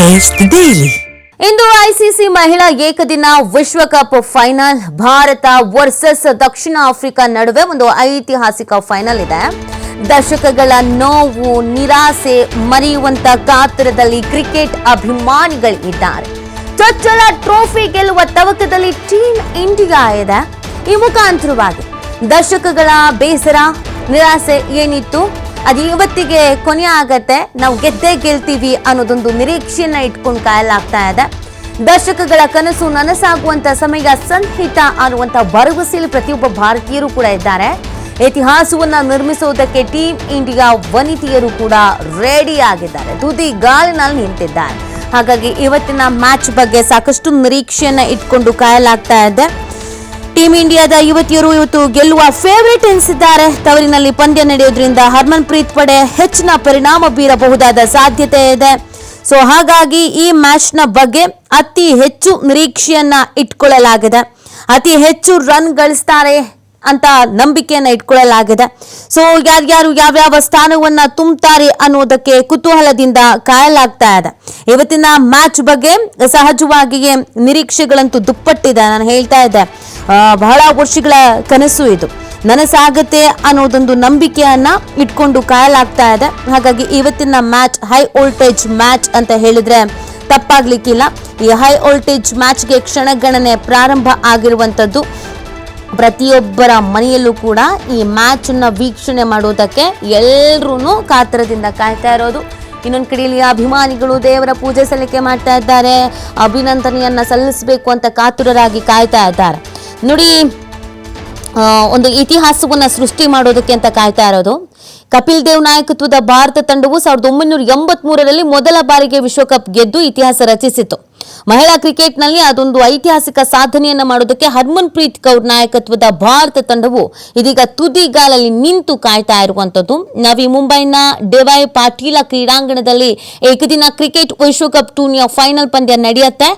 News Daily. ಇಂದು ICC ಮಹಿಳಾ ಏಕದಿನ ವಿಶ್ವಕಪ್ ಫೈನಲ್ ಭಾರತ ವರ್ಸಸ್ ದಕ್ಷಿಣ ಆಫ್ರಿಕಾ ನಡುವೆ ಒಂದು ಐತಿಹಾಸಿಕ ಫೈನಲ್ ಇದೆ. ದಶಕಗಳ ನೋವು ನಿರಾಸೆ ಮರೆಯುವಂತ ಕಾತರದಲ್ಲಿ ಕ್ರಿಕೆಟ್ ಅಭಿಮಾನಿಗಳಿದ್ದಾರೆ. ಚೊಚ್ಚಲ ಟ್ರೋಫಿ ಗೆಲ್ಲುವ ತವಕದಲ್ಲಿ ಟೀಮ್ ಇಂಡಿಯಾ ಇದೆ. ಈ ಮುಖಾಂತರವಾಗಿ ದಶಕಗಳ ಬೇಸರ ನಿರಾಸೆ ಏನಿತ್ತು ಅದು ಇವತ್ತಿಗೆ ಕೊನೆ ಆಗತ್ತೆ. ನಾವು ಗೆದ್ದೇ ಗೆಲ್ತೀವಿ ಅನ್ನೋದೊಂದು ನಿರೀಕ್ಷೆಯನ್ನ ಇಟ್ಕೊಂಡು ಕಾಯಲಾಗ್ತಾ ಇದೆ. ದಶಕಗಳ ಕನಸು ನನಸಾಗುವಂತ ಸಮಯ ಸನ್ನಿಹಿತ ಅನ್ನುವಂತ ಭರವಸೆಯಲ್ಲಿ ಪ್ರತಿಯೊಬ್ಬ ಭಾರತೀಯರು ಕೂಡ ಇದ್ದಾರೆ. ಇತಿಹಾಸವನ್ನ ನಿರ್ಮಿಸುವುದಕ್ಕೆ ಟೀಮ್ ಇಂಡಿಯಾ ವನಿತೆಯರು ಕೂಡ ರೆಡಿ ಆಗಿದ್ದಾರೆ, ತುದಿ ಗಾಲಿನಲ್ಲಿ ನಿಂತಿದ್ದಾರೆ. ಹಾಗಾಗಿ ಇವತ್ತಿನ ಮ್ಯಾಚ್ ಬಗ್ಗೆ ಸಾಕಷ್ಟು ನಿರೀಕ್ಷೆಯನ್ನ ಇಟ್ಕೊಂಡು ಕಾಯಲಾಗ್ತಾ ಇದೆ. ಟೀಮ್ ಇಂಡಿಯಾದ ಯುವತಿಯರು ಇವತ್ತು ಗೆಲ್ಲುವ ಫೇವರಿಟ್ ಎನಿಸಿದ್ದಾರೆ. ತವರಿನಲ್ಲಿ ಪಂದ್ಯ ನಡೆಯೋದ್ರಿಂದ ಹರ್ಮನ್ ಪ್ರೀತ್ ಪಡೆ ಹೆಚ್ಚಿನ ಪರಿಣಾಮ ಬೀರಬಹುದಾದ ಸಾಧ್ಯತೆ ಇದೆ. ಸೊ ಹಾಗಾಗಿ ಈ ಮ್ಯಾಚ್ನ ಬಗ್ಗೆ ಅತಿ ಹೆಚ್ಚು ನಿರೀಕ್ಷೆಯನ್ನ ಇಟ್ಕೊಳ್ಳಲಾಗಿದೆ. ಅತಿ ಹೆಚ್ಚು ರನ್ ಗಳಿಸ್ತಾರೆ ಅಂತ ನಂಬಿಕೆಯನ್ನ ಇಟ್ಕೊಳ್ಳಲಾಗಿದೆ. ಸೊ ಯಾರ್ಯಾರು ಯಾವ್ಯಾವ ಸ್ಥಾನವನ್ನ ತುಂಬುತ್ತಾರೆ ಅನ್ನೋದಕ್ಕೆ ಕುತೂಹಲದಿಂದ ಕಾಯಲಾಗ್ತಾ ಇದೆ. ಇವತ್ತಿನ ಮ್ಯಾಚ್ ಬಗ್ಗೆ ಸಹಜವಾಗಿಯೇ ನಿರೀಕ್ಷೆಗಳಂತೂ ದುಪ್ಪಟ್ಟಿದೆ. ನಾನು ಹೇಳ್ತಾ ಇದ್ದೆ, ಬಹಳ ವರ್ಷಗಳ ಕನಸು ಇದು ನನಸಾಗತ್ತೆ ಅನ್ನೋದೊಂದು ನಂಬಿಕೆಯನ್ನ ಇಟ್ಕೊಂಡು ಕಾಯಲಾಗ್ತಾ ಇದೆ. ಹಾಗಾಗಿ ಇವತ್ತಿನ ಮ್ಯಾಚ್ ಹೈ ವೋಲ್ಟೇಜ್ ಮ್ಯಾಚ್ ಅಂತ ಹೇಳಿದ್ರೆ ತಪ್ಪಾಗ್ಲಿಕ್ಕಿಲ್ಲ. ಈ ಹೈ ವೋಲ್ಟೇಜ್ ಮ್ಯಾಚ್ಗೆ ಕ್ಷಣಗಣನೆ ಪ್ರಾರಂಭ ಆಗಿರುವಂತದ್ದು. ಪ್ರತಿಯೊಬ್ಬರ ಮನೆಯಲ್ಲೂ ಕೂಡ ಈ ಮ್ಯಾಚ್ ಅನ್ನ ವೀಕ್ಷಣೆ ಮಾಡೋದಕ್ಕೆ ಎಲ್ಲರೂ ಕಾತರದಿಂದ ಕಾಯ್ತಾ ಇರೋದು. ಇನ್ನೊಂದು ಕಡೆಯಲ್ಲಿ ಅಭಿಮಾನಿಗಳು ದೇವರ ಪೂಜೆ ಸಲ್ಲಿಕೆ ಮಾಡ್ತಾ ಇದ್ದಾರೆ, ಅಭಿನಂದನೆಯನ್ನ ಸಲ್ಲಿಸಬೇಕು ಅಂತ ಕಾತುರರಾಗಿ ಕಾಯ್ತಾ ಇದ್ದಾರೆ. ನೋಡಿ, ಒಂದು ಇತಿಹಾಸವನ್ನ ಸೃಷ್ಟಿ ಮಾಡೋದಕ್ಕೆ ಅಂತ ಕಾಯ್ತಾ ಇರೋದು. ಕಪಿಲ್ ದೇವ್ ನಾಯಕತ್ವದ ಭಾರತ ತಂಡವು 1983ರಲ್ಲಿ ಮೊದಲ ಬಾರಿಗೆ ವಿಶ್ವಕಪ್ ಗೆದ್ದು ಇತಿಹಾಸ ರಚಿಸಿತು. ಮಹಿಳಾ ಕ್ರಿಕೆಟ್ನಲ್ಲಿ ಅದೊಂದು ಐತಿಹಾಸಿಕ ಸಾಧನೆಯನ್ನ ಮಾಡೋದಕ್ಕೆ ಹರ್ಮನ್ ಪ್ರೀತ್ ಕೌರ್ ನಾಯಕತ್ವದ ಭಾರತ ತಂಡವು ಇದೀಗ ತುದಿಗಾಲಲ್ಲಿ ನಿಂತು ಕಾಯ್ತಾ ಇರುವಂತದ್ದು. ನವಿ ಮುಂಬೈನ ಡಿವೈ ಪಾಟೀಲ ಕ್ರೀಡಾಂಗಣದಲ್ಲಿ ಏಕದಿನ ಕ್ರಿಕೆಟ್ ವಿಶ್ವಕಪ್ ಟೂರ್ನಿಯ ಫೈನಲ್ ಪಂದ್ಯ ನಡೆಯುತ್ತೆ.